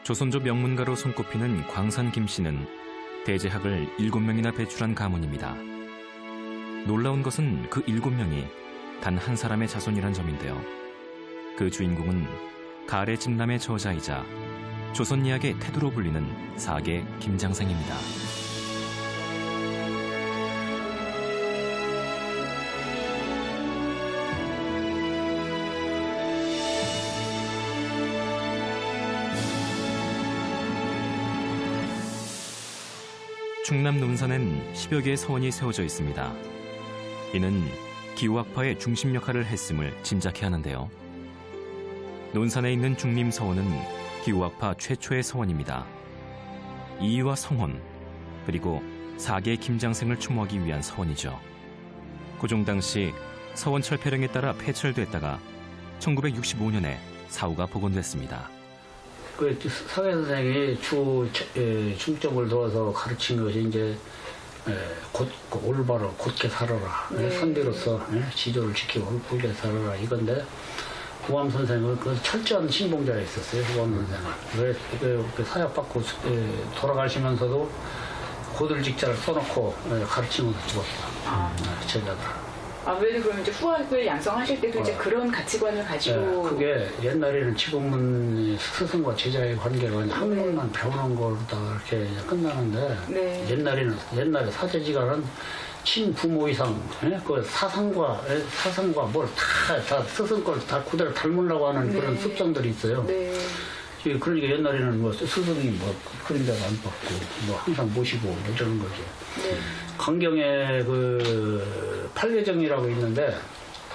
조선조 명문가로 손꼽히는 광산 김씨는 대제학을 7명이나 배출한 가문입니다. 놀라운 것은 그 7명이 단 한 사람의 자손이란 점인데요. 그 주인공은 가래 진남의 저자이자 조선예학의 태두로 불리는 사계 김장생입니다. 충남 논산엔 10여 개의 서원이 세워져 있습니다. 이는 기후학파의 중심 역할을 했음을 짐작케 하는데요. 논산에 있는 중림서원은 기후학파 최초의 서원입니다. 이의와 성원, 그리고 사계 김장생을 추모하기 위한 서원이죠. 고종 당시 서원 철폐령에 따라 폐철됐다가 1965년에 사후가 복원됐습니다. 그 사계 선생이 중점을 두어서 가르친 것이 이제 올바로 곧게 살아라. 선비로서 지조를 지키고 올바르게 살아라 이건데, 우암 선생은 그 철저한 신봉자에 있었어요. 우암 선생은 그 사약받고 돌아가시면서도 고들직자를 써놓고 가르치면서 죽었다. 제자들. 아무래도 그럼 이제 후학을 양성하실 때도 이제 그런 가치관을 가지고. 그게 옛날에는 지금은 스승과 제자의 관계가 학문만 배우는 걸다 이렇게 끝나는데, 옛날에 사제지간은 친부모 이상, 그 사상과 뭘 다 스승 걸 다 그대로 닮으려고 하는 그런 습성들이 있어요. 그러니까 옛날에는 뭐 스승이 뭐 그림자도 안 받고 뭐 항상 모시고 뭐 이러는 거죠. 강경에 그 팔계정이라고 있는데,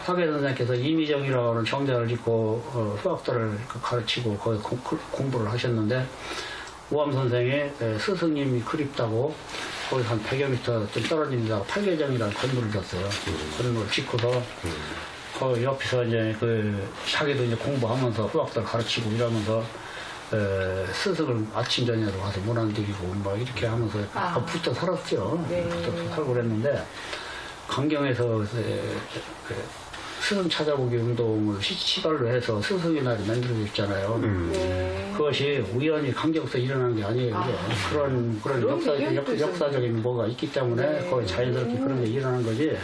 사계 선생님께서 이미정이라고 하는 정자를 짓고 수학들을 가르치고 거기 공부를 하셨는데, 우암 선생이 스승님이 그립다고 거기서 한 100여 미터 좀 떨어진 데다가 팔계정이라는 건물을 졌어요. 건물을 짓고서 그 옆에서 이제 자기도 이제 공부하면서 수학들 가르치고 이러면서 스승을 아침 저녁으로 가서 문안 드리고 뭐 이렇게 하면서 붙어 살았죠. 붙어 살고 그랬는데, 강경에서 스승 찾아보기 운동을 시발로 해서 스승의 날이 만들어져 있잖아요. 그것이 우연히 강경에서 일어난 게 아니에요. 그런 역사적인 뭐가 있기 때문에 거의 자연스럽게 그런 게 일어난 거지.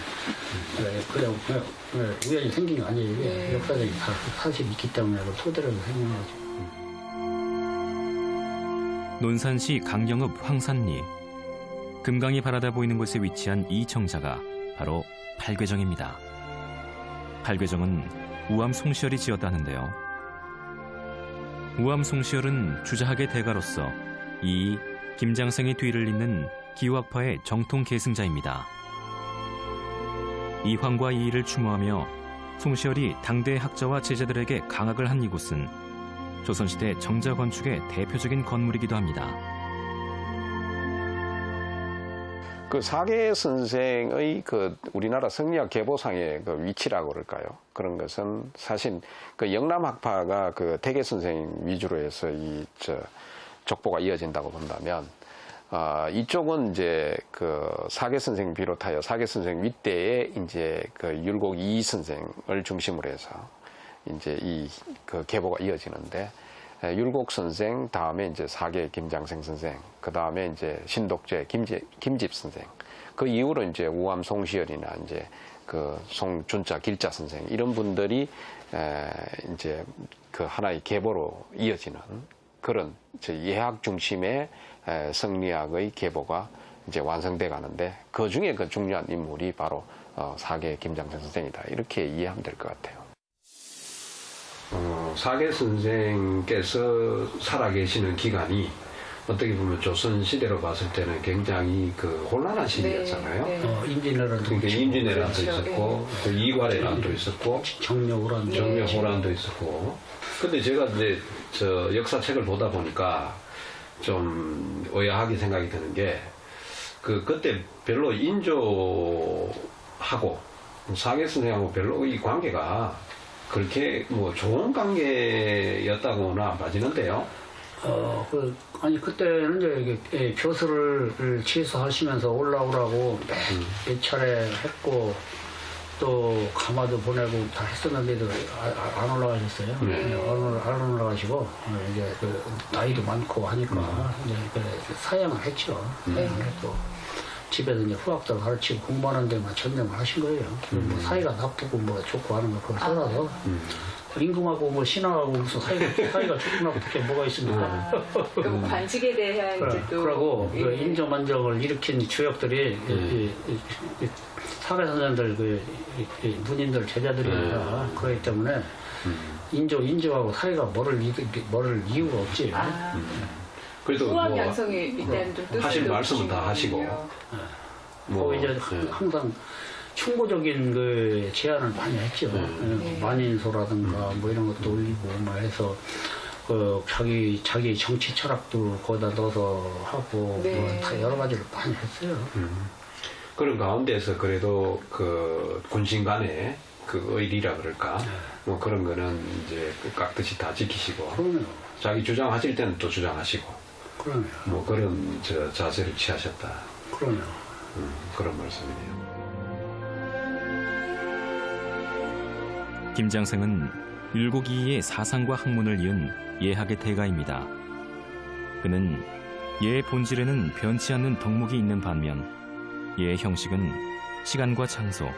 그냥 우연히 생긴 게 아니에요. 이게 역사적인 사실이 있기 때문에 그걸 토대로 생긴 거죠. 논산시 강경읍 황산리. 금강이 바라다 보이는 곳에 위치한 이 정자가 바로 팔궤정입니다. 팔궤정은 우암 송시열이 지었다는데요. 우암 송시열은 주자학의 대가로서 이 김장생의 뒤를 잇는 기후학파의 정통 계승자입니다. 이황과 이의를 추모하며 송시열이 당대 학자와 제자들에게 강학을 한 이곳은 조선시대 정자 건축의 대표적인 건물이기도 합니다. 그 사계 선생의 우리나라 성리학 계보상의 위치라고 그럴까요? 그런 것은 사실 영남학파가 대계 선생 위주로 해서 족보가 이어진다고 본다면, 이쪽은 이제 사계 선생 비롯하여 사계 선생 윗대에 이제 율곡 이의 선생을 중심으로 해서 이제 계보가 이어지는데, 율곡 선생 다음에 이제 사계 김장생 선생, 그 다음에 이제 신독제 김집 선생, 그 이후로 이제 우암 송시열이나 이제 송준자 길자 선생 이런 분들이 이제 하나의 계보로 이어지는 그런 예학 중심의 성리학의 계보가 이제 완성돼 가는데, 그 중에 중요한 인물이 바로 사계 김장생 선생이다, 이렇게 이해하면 될 것 같아요. 사계 선생께서 살아계시는 기간이 어떻게 보면 조선시대로 봤을 때는 굉장히 혼란한 시대였잖아요. 임진왜란도 있었고, 이괄해란도 있었고, 정묘호란도 있었고. 근데 제가 이제 역사책을 보다 보니까 좀 의아하게 생각이 드는 게, 그때 별로 인조하고 사계 선생하고 별로 이 관계가 그렇게 좋은 관계였다고는 봐지는데요. 그때는 이제 벼슬을 취소하시면서 올라오라고 몇 차례 했고, 또 가마도 보내고 다 했었는데도 안 올라가셨어요. 안 올라가시고 이제 그 나이도 많고 하니까 이제 그 사양을 했죠. 또 집에서 이제 후학도 가르치고 공부하는 데만 전념을 하신 거예요. 뭐 사이가 나쁘고 뭐 좋고 하는 거 그걸 떠나서 임금하고 뭐 신하하고 무슨 사이가 좋고 나쁘게 뭐가 있습니까? 그럼 관직에 대한 이제 또 그러고 그 인조만정을 일으킨 주역들이 사회 선생들 문인들 제자들이니까 그렇기 때문에 인조하고 사이가 뭐를 이유가 없지. 그래도 후학 뭐 양성에 일단 좀 뜻을 하실 말씀은 다 두시는군요. 하시고. 뭐 이제 항상 충고적인 그 제안을 많이 했죠. 만인소라든가 뭐 이런 것도 올리고 뭐 해서 그 자기 정치 철학도 거기다 넣어서 하고 뭐 다 여러 가지를 많이 했어요. 그런 가운데서 그래도 그 군신 간의 그 의리라 그럴까 뭐 그런 거는 이제 깍듯이 다 지키시고 그러네요. 자기 주장하실 때는 또 주장하시고 그러네요. 뭐 그런 자세를 취하셨다. 그러네요. 그런 말씀이네요. 김장생은 율곡이의 사상과 학문을 이은 예학의 대가입니다. 그는 예의 본질에는 변치 않는 덕목이 있는 반면 예의 형식은 시간과 장소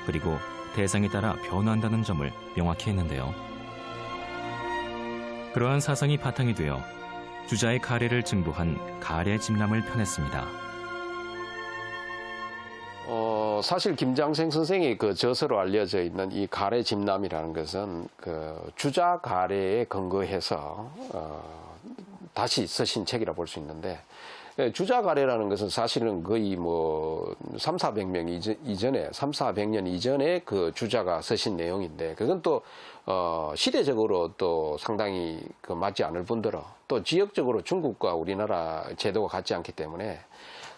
그리고 대상에 따라 변화한다는 점을 명확히 했는데요. 그러한 사상이 바탕이 되어 주자의 가래를 증보한 가래 집람을 펴냈습니다. 사실 김장생 선생의 그 저서로 알려져 있는 이 가래 집람이라는 것은 그 주자 가래에 근거해서 다시 쓰신 책이라 볼 수 있는데 주자 가래라는 것은 사실은 거의 뭐 300~400년 이전에 그 주자가 쓰신 내용인데 그건 또 시대적으로 또 상당히 그 맞지 않을 뿐더러 또 지역적으로 중국과 우리나라 제도가 같지 않기 때문에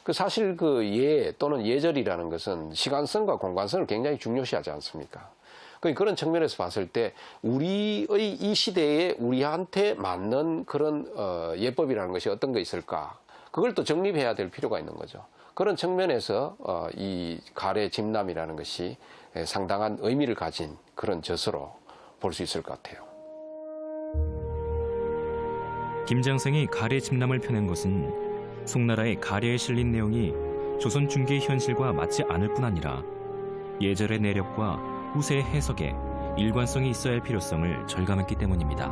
그 사실 그 예 또는 예절이라는 것은 시간성과 공간성을 굉장히 중요시하지 않습니까? 그런 측면에서 봤을 때 우리의 이 시대에 우리한테 맞는 그런 예법이라는 것이 어떤 게 있을까? 그걸 또 정립해야 될 필요가 있는 거죠. 그런 측면에서 이 가래 집람이라는 것이 상당한 의미를 가진 그런 저서로 볼 수 있을 것 같아요. 김장생이 가래 집람을 펴낸 것은 송나라의 가래에 실린 내용이 조선 중기의 현실과 맞지 않을 뿐 아니라 예절의 내력과 후세의 해석에 일관성이 있어야 할 필요성을 절감했기 때문입니다.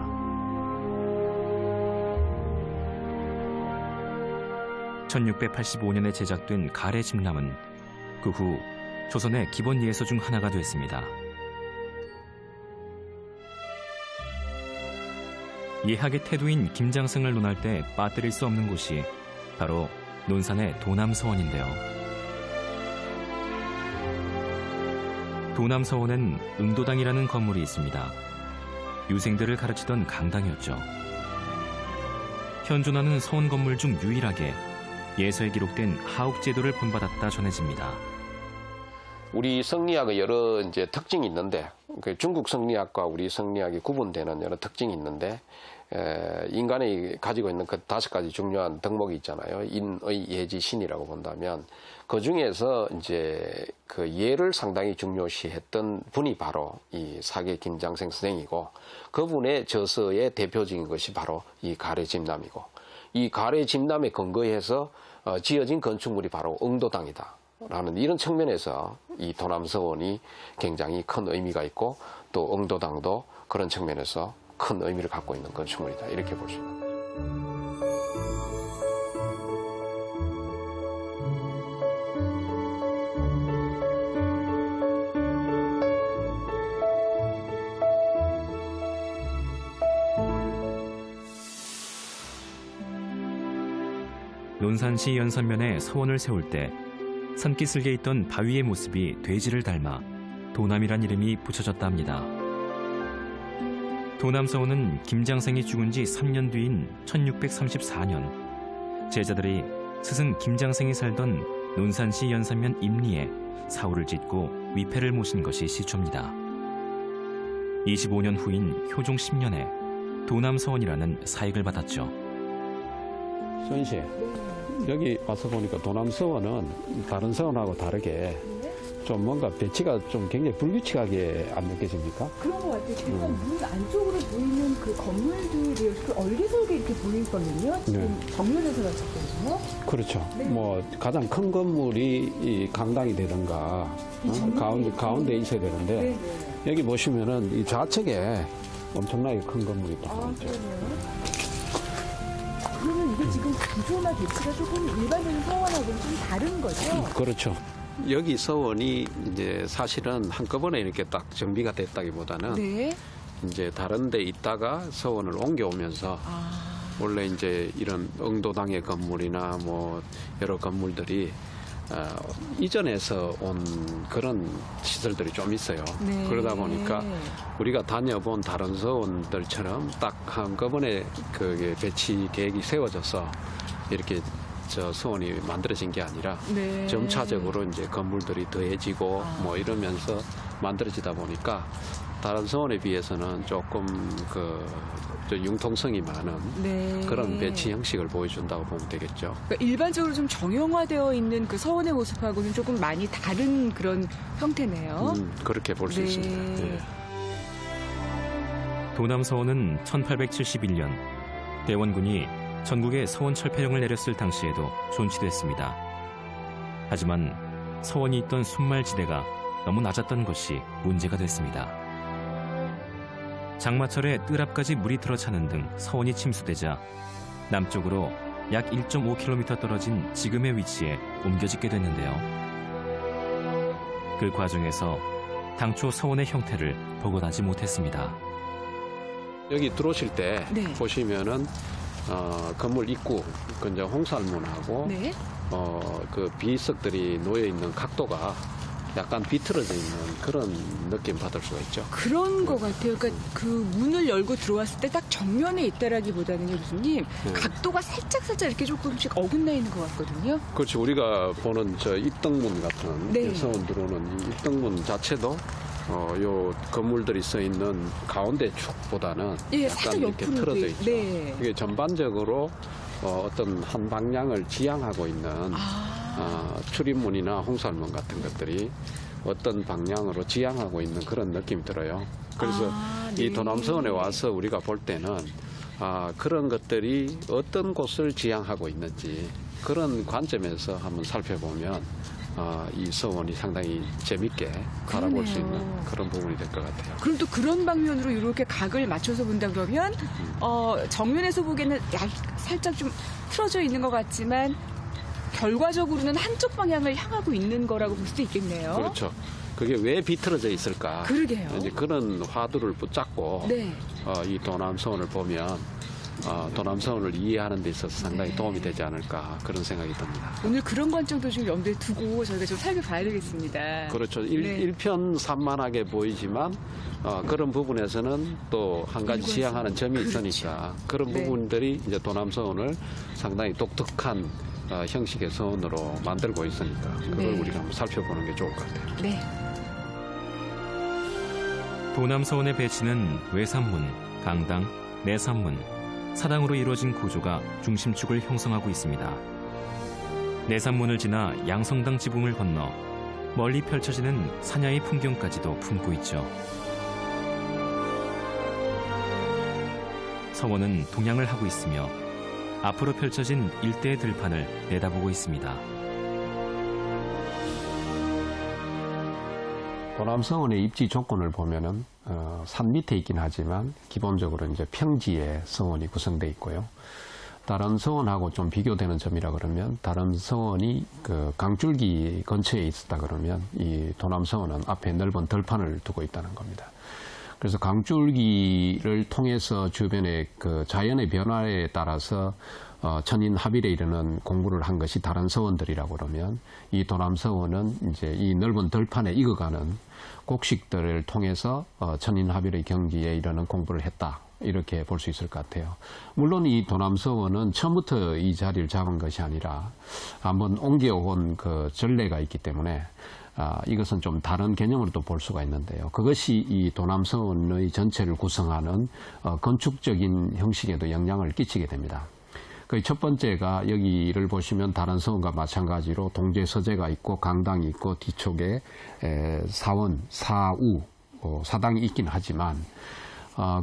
(1685년에) 제작된 가래 집람은 그 후 조선의 기본 예서 중 하나가 됐습니다. 예학의 태도인 김장생을 논할 때 빠뜨릴 수 없는 곳이 바로 논산의 도남서원인데요. 도남서원엔 응도당이라는 건물이 있습니다. 유생들을 가르치던 강당이었죠. 현존하는 서원 건물 중 유일하게 예서에 기록된 하옥제도를 본받았다 전해집니다. 우리 성리학의 여러 이제 특징이 있는데 중국 성리학과 우리 성리학이 구분되는 여러 특징이 있는데 인간이 가지고 있는 그 5가지 중요한 덕목이 있잖아요. 인의 예지 신이라고 본다면 그 중에서 이제 그 예를 상당히 중요시했던 분이 바로 이 사계 김장생 선생이고 그분의 저서의 대표적인 것이 바로 이 가래 집람이고 이 가래 집람에 근거해서 지어진 건축물이 바로 응도당이다. 라는 이런 측면에서 이 도남서원이 굉장히 큰 의미가 있고 또 응도당도 그런 측면에서 큰 의미를 갖고 있는 건축물이다. 이렇게 볼 수 있습니다. 논산시 연산면에 서원을 세울 때 산기슭에 있던 바위의 모습이 돼지를 닮아 도남이란 이름이 붙여졌다 합니다. 도남서원은 김장생이 죽은 지 3년 뒤인 1634년 제자들이 스승 김장생이 살던 논산시 연산면 임리에 사후를 짓고 위패를 모신 것이 시초입니다. 25년 후인 효종 10년에 도남서원이라는 사익을 받았죠. 선씨, 여기 와서 보니까 도남서원은 다른 서원하고 다르게 좀 뭔가 배치가 좀 굉장히 불규칙하게 안 느껴집니까? 그런 것 같아요. 지금 문 안쪽으로 보이는 그 건물들이 이렇게 얼개설게 이렇게 보이거든요. 지금 정면에서 봤었거든요. 그렇죠. 네. 뭐 가장 큰 건물이 이 강당이 되든가 가운데 있어야 되는데 네. 여기 보시면은 이 좌측에 엄청나게 큰 건물이 또 하나 있죠. 그러네요. 그러면 이게 지금 구조나 배치가 조금 일반적인 서원하고는 좀 다른 거죠? 그렇죠. 여기 서원이 이제 사실은 한꺼번에 이렇게 딱 정비가 됐다기보다는 네. 이제 다른 데 있다가 서원을 옮겨오면서 원래 이제 이런 응도당의 건물이나 뭐 여러 건물들이 이전에서 온 그런 시설들이 좀 있어요. 네. 그러다 보니까 우리가 다녀본 다른 서원들처럼 딱 한꺼번에 그게 배치 계획이 세워져서 이렇게 저 서원이 만들어진 게 아니라 네. 점차적으로 이제 건물들이 더해지고 뭐 이러면서 만들어지다 보니까 다른 서원에 비해서는 조금 저 융통성이 많은 네. 그런 배치 형식을 보여준다고 보면 되겠죠. 그러니까 일반적으로 좀 정형화되어 있는 그 서원의 모습하고는 조금 많이 다른 그런 형태네요. 그렇게 볼 수 네. 있습니다. 예. 도남서원은 1871년 대원군이 전국에 서원 철폐령을 내렸을 당시에도 존치됐습니다. 하지만 서원이 있던 순말지대가 너무 낮았던 것이 문제가 됐습니다. 장마철에 뜰 앞까지 물이 들어차는 등 서원이 침수되자 남쪽으로 약 1.5km 떨어진 지금의 위치에 옮겨짓게 됐는데요. 그 과정에서 당초 서원의 형태를 복원하지 못했습니다. 여기 들어오실 때 네. 보시면은 건물 입구 그 이제 홍살문하고 네. 그 비석들이 놓여 있는 각도가 약간 비틀어져 있는 그런 느낌 받을 수가 있죠. 그런 것 같아요. 그러니까 그 문을 열고 들어왔을 때 딱 정면에 있다라기보다는요, 교수님. 각도가 살짝 이렇게 조금씩 어긋나 있는 것 같거든요. 그렇지. 우리가 보는 저 입덕문 같은 네. 서원 들어오는 이 입덕문 자체도 요 건물들이 써 있는 가운데 축보다는 예, 약간 살짝 이렇게 옆으로 틀어져 돼 있죠. 네. 이게 전반적으로 어떤 한 방향을 지향하고 있는 출입문이나 홍살문 같은 것들이 어떤 방향으로 지향하고 있는 그런 느낌이 들어요. 그래서 네. 이 도남서원에 와서 우리가 볼 때는 그런 것들이 어떤 곳을 지향하고 있는지 그런 관점에서 한번 살펴보면 이 서원이 상당히 재밌게 바라볼 수 있는 그런 부분이 될 것 같아요. 그럼 또 그런 방면으로 이렇게 각을 맞춰서 본다 그러면 정면에서 보기에는 살짝 좀 틀어져 있는 것 같지만 결과적으로는 한쪽 방향을 향하고 있는 거라고 볼 수도 있겠네요. 그렇죠. 그게 왜 비틀어져 있을까? 그러게요. 이제 그런 화두를 붙잡고 네. 이 도남서원을 보면 도남서원을 이해하는 데 있어서 상당히 네. 도움이 되지 않을까 그런 생각이 듭니다. 오늘 그런 관점도 좀 염두에 두고 저희가 좀 살펴봐야 되겠습니다. 그렇죠. 네. 일편산만하게 보이지만 그런 부분에서는 또 한 가지 일관성. 지향하는 점이 그렇죠. 있으니까 그런 네. 부분들이 이제 도남서원을 상당히 독특한 형식의 서원으로 만들고 있으니까 그걸 네. 우리가 한번 살펴보는 게 좋을 것 같아요. 네. 도남서원의 배치는 외산문, 강당, 내산문, 사당으로 이루어진 구조가 중심축을 형성하고 있습니다. 내산문을 지나 양성당 지붕을 건너 멀리 펼쳐지는 산야의 풍경까지도 품고 있죠. 서원은 동양을 하고 있으며 앞으로 펼쳐진 일대의 들판을 내다보고 있습니다. 도남서원의 입지 조건을 보면은 산 밑에 있긴 하지만 기본적으로 이제 평지에 서원이 구성되어 있고요. 다른 서원하고 좀 비교되는 점이라 그러면 다른 서원이 그 강줄기 근처에 있었다 그러면 이 도남서원은 앞에 넓은 들판을 두고 있다는 겁니다. 그래서 강줄기를 통해서 주변의 그 자연의 변화에 따라서 천인 합일에 이르는 공부를 한 것이 다른 서원들이라고 그러면 이 도남서원은 이제 이 넓은 들판에 익어가는 곡식들을 통해서 천인 합일의 경지에 이르는 공부를 했다. 이렇게 볼 수 있을 것 같아요. 물론 이 도남서원은 처음부터 이 자리를 잡은 것이 아니라 한번 옮겨온 그 전례가 있기 때문에 이것은 좀 다른 개념으로도 볼 수가 있는데요. 그것이 이 도남서원의 전체를 구성하는 건축적인 형식에도 영향을 끼치게 됩니다. 그 첫 번째가 여기를 보시면 다른 서원과 마찬가지로 동제 서재가 있고 강당이 있고 뒤쪽에 사원, 사우, 사당이 있긴 하지만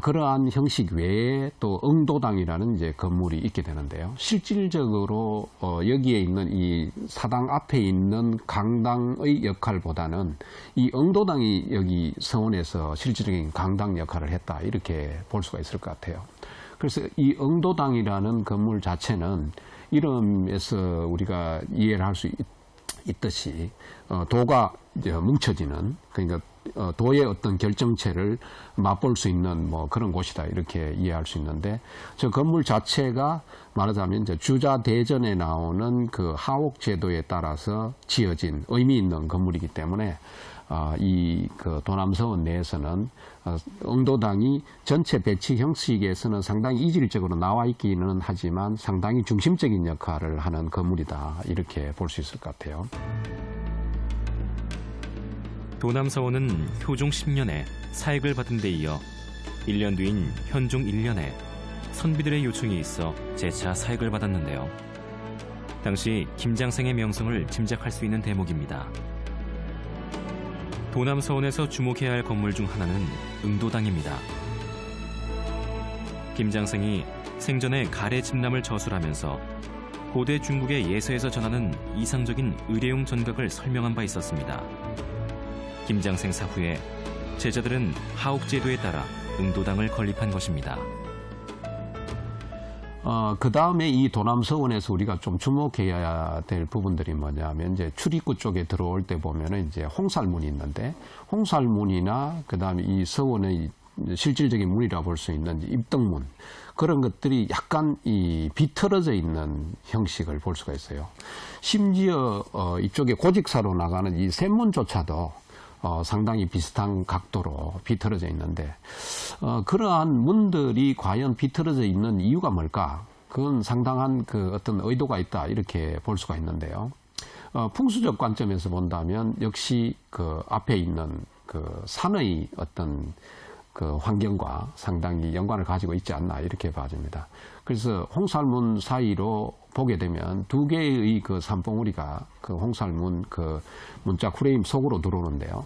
그러한 형식 외에 또 응도당이라는 이제 건물이 있게 되는데요. 실질적으로 여기에 있는 이 사당 앞에 있는 강당의 역할보다는 이 응도당이 여기 서원에서 실질적인 강당 역할을 했다 이렇게 볼 수가 있을 것 같아요. 그래서 이 응도당이라는 건물 자체는 이름에서 우리가 이해를 할 수 있듯이 도가 이제 뭉쳐지는 그러니까 도의 어떤 결정체를 맛볼 수 있는 뭐 그런 곳이다 이렇게 이해할 수 있는데 저 건물 자체가 말하자면 이제 주자 대전에 나오는 그 하옥 제도에 따라서 지어진 의미 있는 건물이기 때문에 이 그 도남서원 내에서는 응도당이 전체 배치 형식에서는 상당히 이질적으로 나와 있기는 하지만 상당히 중심적인 역할을 하는 건물이다 이렇게 볼 수 있을 것 같아요. 도남서원은 효종 10년에 사익을 받은 데 이어 1년 뒤인 현종 1년에 선비들의 요청이 있어 재차 사익을 받았는데요. 당시 김장생의 명성을 짐작할 수 있는 대목입니다. 도남서원에서 주목해야 할 건물 중 하나는 응도당입니다. 김장생이 생전에 가래 집남을 저술하면서 고대 중국의 예서에서 전하는 이상적인 의례용 전각을 설명한 바 있었습니다. 김장생 사후에 제자들은 하옥제도에 따라 응도당을 건립한 것입니다. 그 다음에 이 도남서원에서 우리가 좀 주목해야 될 부분들이 뭐냐면 이제 출입구 쪽에 들어올 때 보면은 이제 홍살문이 있는데 홍살문이나 그 다음에 이 서원의 실질적인 문이라 볼 수 있는 입덕문 그런 것들이 약간 이 비틀어져 있는 형식을 볼 수가 있어요. 심지어 이쪽에 고직사로 나가는 이 샘문조차도 상당히 비슷한 각도로 비틀어져 있는데 그러한 문들이 과연 비틀어져 있는 이유가 뭘까? 그건 상당한 그 어떤 의도가 있다 이렇게 볼 수가 있는데요. 풍수적 관점에서 본다면 역시 그 앞에 있는 그 산의 어떤 그 환경과 상당히 연관을 가지고 있지 않나 이렇게 봐집니다. 그래서 홍살문 사이로 보게 되면 두 개의 그 산봉우리가 그 홍살문 그 문자 프레임 속으로 들어오는데요.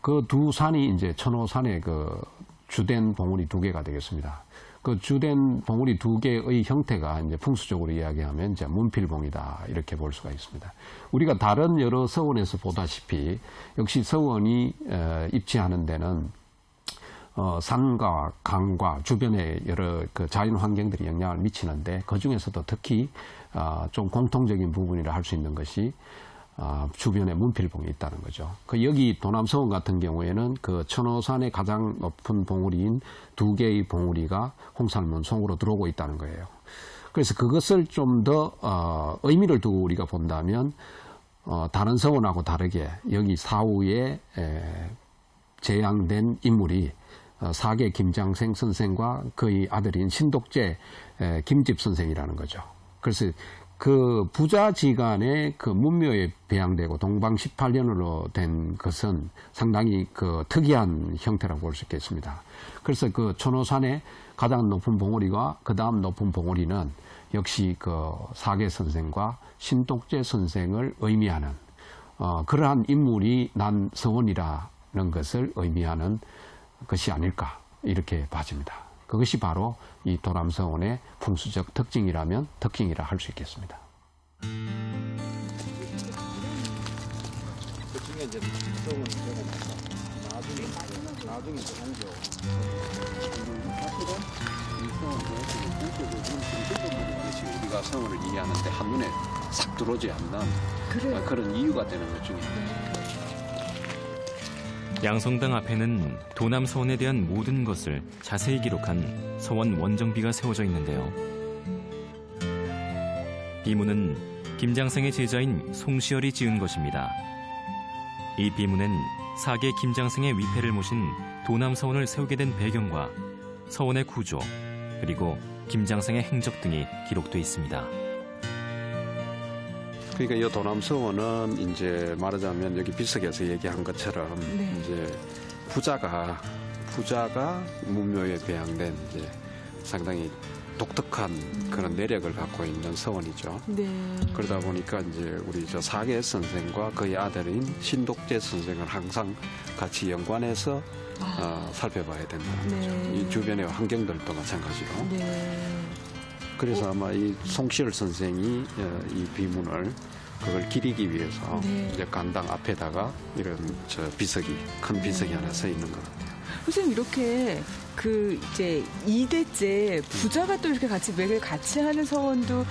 그 두 산이 이제 천호산의 그 주된 봉우리 두 개가 되겠습니다. 그 주된 봉우리 두 개의 형태가 이제 풍수적으로 이야기하면 이제 문필봉이다 이렇게 볼 수가 있습니다. 우리가 다른 여러 서원에서 보다시피 역시 서원이 입지하는 데는 산과 강과 주변의 여러 그 자연 환경들이 영향을 미치는데 그 중에서도 특히 좀 공통적인 부분이라 할 수 있는 것이 주변에 문필봉이 있다는 거죠. 그 여기 도남서원 같은 경우에는 그 천호산의 가장 높은 봉우리인 두 개의 봉우리가 홍살문 송으로 들어오고 있다는 거예요. 그래서 그것을 좀 더 의미를 두고 우리가 본다면 다른 서원하고 다르게 여기 사후에 제양된 인물이 사계 김장생 선생과 그의 아들인 신독제 김집 선생이라는 거죠. 그래서 그 부자지간의 그 문묘에 배양되고 동방 18년으로 된 것은 상당히 그 특이한 형태라고 볼 수 있겠습니다. 그래서 그 천호산의 가장 높은 봉우리와 그 다음 높은 봉우리는 역시 그 사계 선생과 신독제 선생을 의미하는 그러한 인물이 난 서원이라는 것을 의미하는 것이 아닐까 이렇게 봐집니다. 그것이 바로 이 도남서원의 풍수적 특징이라면 특징이라 할 수 있겠습니다. 그중에 이제 서원은 되고 나중에 공교 사실은 이 서원은 공격적으로 중심적인 것이 우리가 서원을 이해하는데 한눈에 싹 들어오지 않는 그런 이유가 되는 것 중에 양성당 앞에는 도남서원에 대한 모든 것을 자세히 기록한 서원 원정비가 세워져 있는데요. 비문은 김장생의 제자인 송시열이 지은 것입니다. 이 비문엔 사계 김장생의 위패를 모신 도남서원을 세우게 된 배경과 서원의 구조, 그리고 김장생의 행적 등이 기록돼 있습니다. 그러니까 이 도남서원은 이제 말하자면 여기 비석에서 얘기한 것처럼 이제 부자가 문묘에 배양된 이제 상당히 독특한 그런 내력을 갖고 있는 서원이죠. 네. 그러다 보니까 이제 우리 저 사계 선생과 그의 아들인 신독재 선생을 항상 같이 연관해서 살펴봐야 된다. 네. 이 주변의 환경들도 마찬가지로. 네. 그래서 아마 이 송시열 선생이 이 비문을 그걸 기리기 위해서 네. 이제 강당 앞에다가 이런 저 비석이 큰 비석이 하나 서 있는 것 같아요. 선생님 이렇게 그 이제 2대째 부자가 또 이렇게 같이 맥을 같이 하는 서원도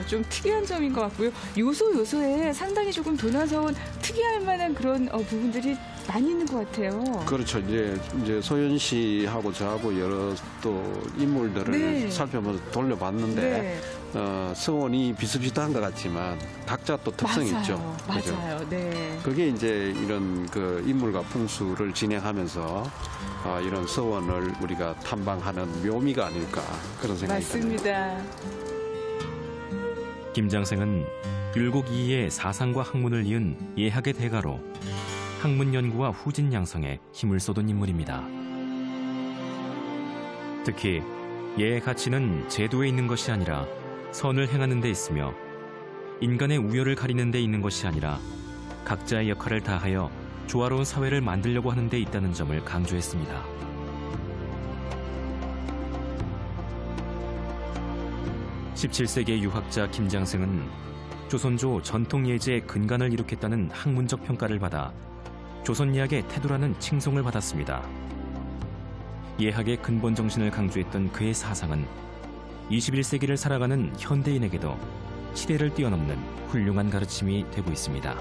좀 특이한 점인 것 같고요. 요소에 상당히 조금 도나서원 특이할 만한 그런 부분들이 많이 있는 것 같아요. 그렇죠. 이제 소연 씨하고 저하고 여러 또 인물들을 네. 살펴보면서 돌려봤는데 네. 서원이 비슷비슷한 것 같지만 각자 또 특성이 맞아요. 있죠. 그죠? 맞아요. 네. 그게 이제 이런 그 인물과 풍수를 진행하면서 이런 서원을 우리가 탐방하는 묘미가 아닐까 그런 생각이 듭니다. 맞습니다. 김장생은 율곡이의 사상과 학문을 이은 예학의 대가로 학문 연구와 후진 양성에 힘을 쏟은 인물입니다. 특히 예의 가치는 제도에 있는 것이 아니라 선을 행하는 데 있으며 인간의 우열을 가리는 데 있는 것이 아니라 각자의 역할을 다하여 조화로운 사회를 만들려고 하는 데 있다는 점을 강조했습니다. (17세기의) 유학자 김장생은 조선조 전통예제의 근간을 이룩했다는 학문적 평가를 받아 조선예학의 태도라는 칭송을 받았습니다. 예학의 근본 정신을 강조했던 그의 사상은 21세기를 살아가는 현대인에게도 시대를 뛰어넘는 훌륭한 가르침이 되고 있습니다.